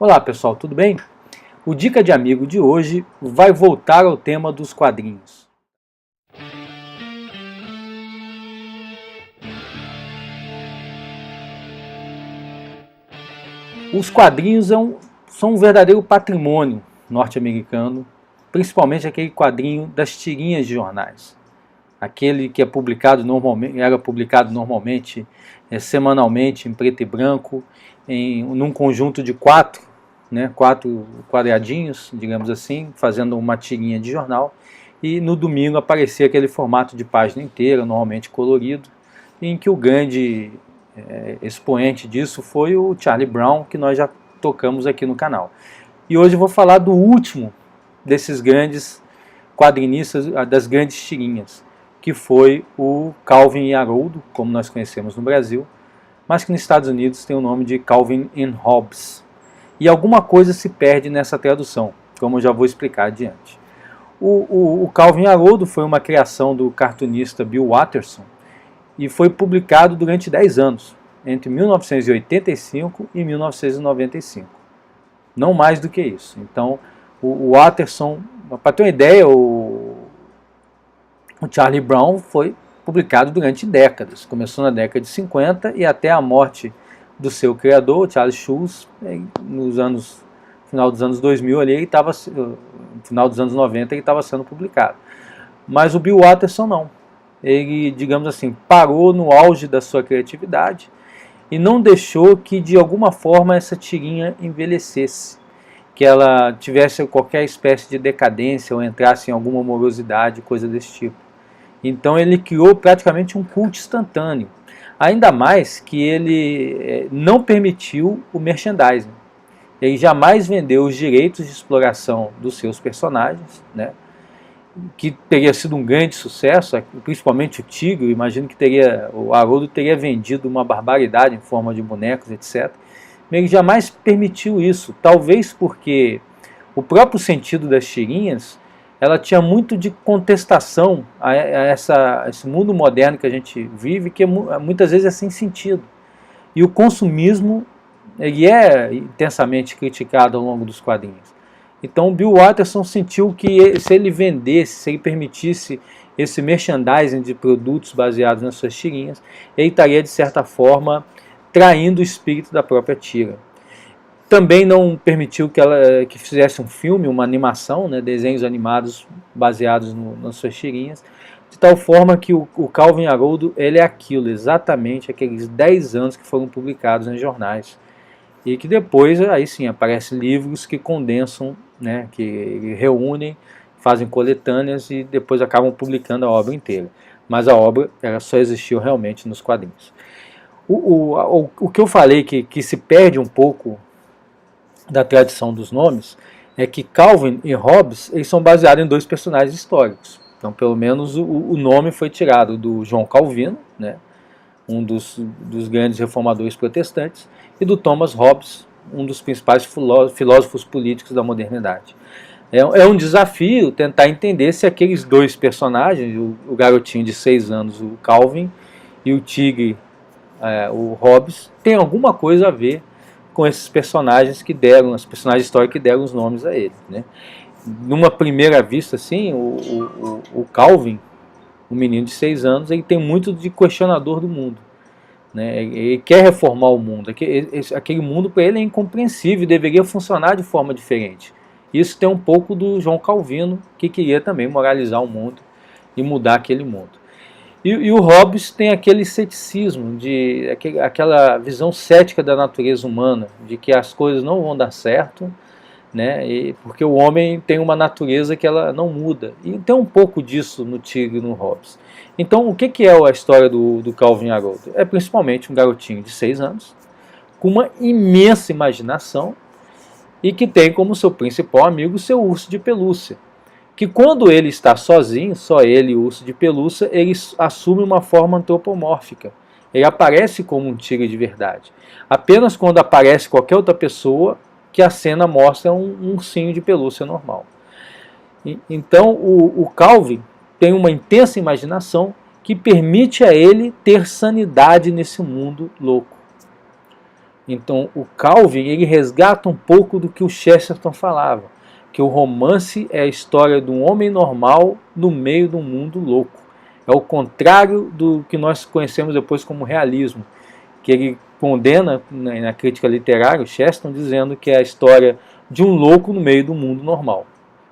Olá pessoal, tudo bem? O Dica de Amigo de hoje vai voltar ao tema dos quadrinhos. Os quadrinhos são um verdadeiro patrimônio norte-americano, principalmente aquele quadrinho das tirinhas de jornais. Aquele que era publicado normalmente semanalmente em preto e branco, num conjunto de quatro quadradinhos, digamos assim, fazendo uma tirinha de jornal, e no domingo aparecia aquele formato de página inteira, normalmente colorido, em que o grande expoente disso foi o Charlie Brown, que nós já tocamos aqui no canal. E hoje eu vou falar do último desses grandes quadrinistas, das grandes tirinhas, que foi o Calvin e Haroldo, como nós conhecemos no Brasil, mas que nos Estados Unidos tem o nome de Calvin and Hobbes. E alguma coisa se perde nessa tradução, como eu já vou explicar adiante. O Calvin e Haroldo foi uma criação do cartunista Bill Watterson e foi publicado durante 10 anos, entre 1985 e 1995. Não mais do que isso. Então, o Watterson, para ter uma ideia, o Charlie Brown foi publicado durante décadas. Começou na década de 50 e até a morte do seu criador, Charles Schulz, final dos anos 2000 ali, final dos anos 90 ele estava sendo publicado. Mas o Bill Watterson não. Ele, digamos assim, parou no auge da sua criatividade e não deixou que de alguma forma essa tirinha envelhecesse, que ela tivesse qualquer espécie de decadência ou entrasse em alguma morosidade, coisa desse tipo. Então ele criou praticamente um culto instantâneo. Ainda mais que ele não permitiu o merchandising. Ele jamais vendeu os direitos de exploração dos seus personagens, né, que teria sido um grande sucesso, principalmente o Tigre. Imagino que o Haroldo teria vendido uma barbaridade em forma de bonecos, etc. Mas ele jamais permitiu isso, talvez porque o próprio sentido das tirinhas, ela tinha muito de contestação a esse mundo moderno que a gente vive, que muitas vezes é sem sentido. E o consumismo, ele é intensamente criticado ao longo dos quadrinhos. Então o Bill Watterson sentiu que se ele vendesse, se ele permitisse esse merchandising de produtos baseados nas suas tirinhas, ele estaria de certa forma traindo o espírito da própria tira. Também não permitiu que fizesse um filme, uma animação, né, desenhos animados baseados nas suas tirinhas, de tal forma que o Calvin e Haroldo, ele é aquilo, exatamente aqueles 10 anos que foram publicados em jornais. E que depois, aí sim, aparecem livros que condensam, né, que reúnem, fazem coletâneas e depois acabam publicando a obra inteira. Mas a obra ela só existiu realmente nos quadrinhos. O que eu falei que se perde um pouco da tradição dos nomes é que Calvin e Hobbes eles são baseados em dois personagens históricos. Então, pelo menos o nome foi tirado do João Calvino, né, um dos grandes reformadores protestantes, e do Thomas Hobbes, um dos principais filósofos políticos da modernidade. É um desafio tentar entender se aqueles dois personagens, o garotinho de 6 anos, o Calvin, e o tigre, o Hobbes, tem alguma coisa a ver com esses personagens os personagens históricos que deram os nomes a eles, né? Numa primeira vista, assim, o Calvin, um menino de 6 anos, ele tem muito de questionador do mundo, né? Ele quer reformar o mundo. Aquele mundo para ele é incompreensível e deveria funcionar de forma diferente. Isso tem um pouco do João Calvino, que queria também moralizar o mundo e mudar aquele mundo. E o Hobbes tem aquele ceticismo, aquela visão cética da natureza humana, de que as coisas não vão dar certo, né, porque o homem tem uma natureza que ela não muda. E tem um pouco disso no Tigre e no Hobbes. Então, o que é a história do Calvin e Haroldo? É principalmente um garotinho de 6 anos, com uma imensa imaginação, e que tem como seu principal amigo o seu urso de pelúcia. Que quando ele está sozinho, só ele e o urso de pelúcia, ele assume uma forma antropomórfica. Ele aparece como um tigre de verdade. Apenas quando aparece qualquer outra pessoa, que a cena mostra um ursinho de pelúcia normal. Então o Calvin tem uma intensa imaginação que permite a ele ter sanidade nesse mundo louco. Então o Calvin ele resgata um pouco do que o Chesterton falava, que o romance é a história de um homem normal no meio de um mundo louco. É o contrário do que nós conhecemos depois como realismo, que ele condena na crítica literária, o Chesterton, dizendo que é a história de um louco no meio do mundo normal.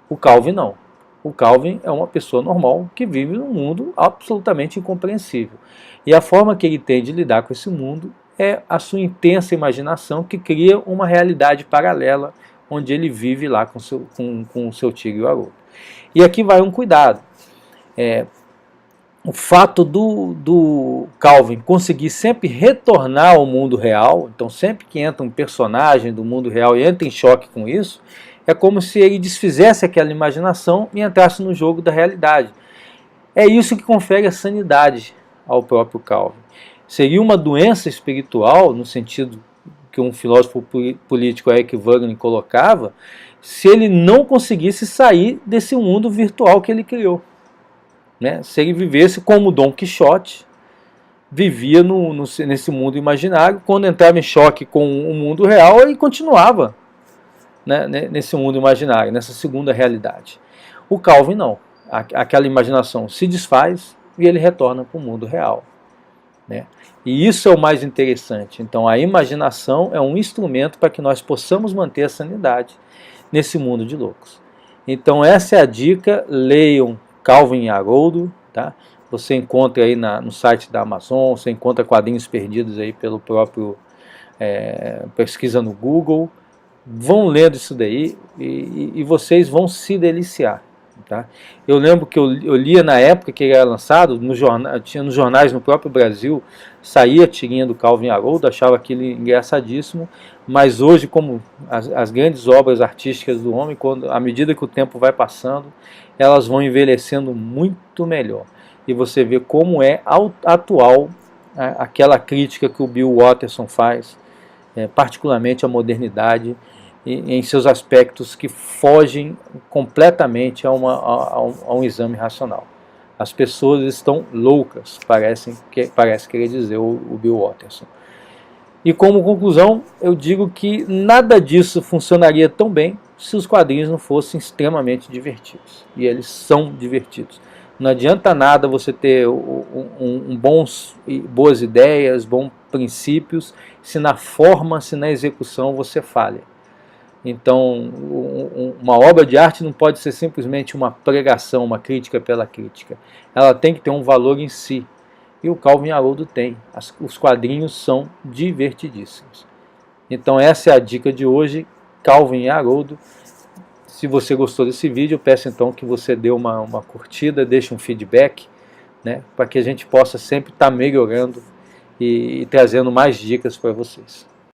O Calvin não. O Calvin é uma pessoa normal que vive num mundo absolutamente incompreensível. E a forma que ele tem de lidar com esse mundo é a sua intensa imaginação que cria uma realidade paralela onde ele vive lá com o seu tigre e o Haroldo. E aqui vai um cuidado. O fato do Calvin conseguir sempre retornar ao mundo real, então sempre que entra um personagem do mundo real e entra em choque com isso, é como se ele desfizesse aquela imaginação e entrasse no jogo da realidade. É isso que confere a sanidade ao próprio Calvin. Seria uma doença espiritual, no sentido que um filósofo político, Eric Wagner, colocava, se ele não conseguisse sair desse mundo virtual que ele criou. Né? Se ele vivesse como Dom Quixote, vivia nesse mundo imaginário, quando entrava em choque com o mundo real, ele continuava, né, nesse mundo imaginário, nessa segunda realidade. O Calvin não. Aquela imaginação se desfaz e ele retorna para o mundo real. Né? E isso é o mais interessante. Então a imaginação é um instrumento para que nós possamos manter a sanidade nesse mundo de loucos. Então essa é a dica, leiam Calvin e Haroldo, tá? Você encontra aí no site da Amazon, você encontra quadrinhos perdidos aí pelo próprio pesquisa no Google. Vão lendo isso daí e vocês vão se deliciar. Tá? Eu lembro que eu lia na época que ele era lançado, tinha nos jornais no próprio Brasil, saía a tirinha do Calvin e Haroldo, achava aquilo engraçadíssimo, mas hoje, como as grandes obras artísticas do homem, à medida que o tempo vai passando, elas vão envelhecendo muito melhor. E você vê como é atual aquela crítica que o Bill Watterson faz, particularmente a modernidade, em seus aspectos que fogem completamente a um exame racional. As pessoas estão loucas, parece querer dizer o Bill Watterson. E como conclusão, eu digo que nada disso funcionaria tão bem se os quadrinhos não fossem extremamente divertidos. E eles são divertidos. Não adianta nada você ter boas ideias, bons princípios, se na forma, se na execução você falha. Então, uma obra de arte não pode ser simplesmente uma pregação, uma crítica pela crítica. Ela tem que ter um valor em si. E o Calvin e Haroldo tem. Os quadrinhos são divertidíssimos. Então, essa é a dica de hoje, Calvin e Haroldo. Se você gostou desse vídeo, eu peço então que você dê uma curtida, deixe um feedback, né, para que a gente possa sempre estar melhorando e trazendo mais dicas para vocês.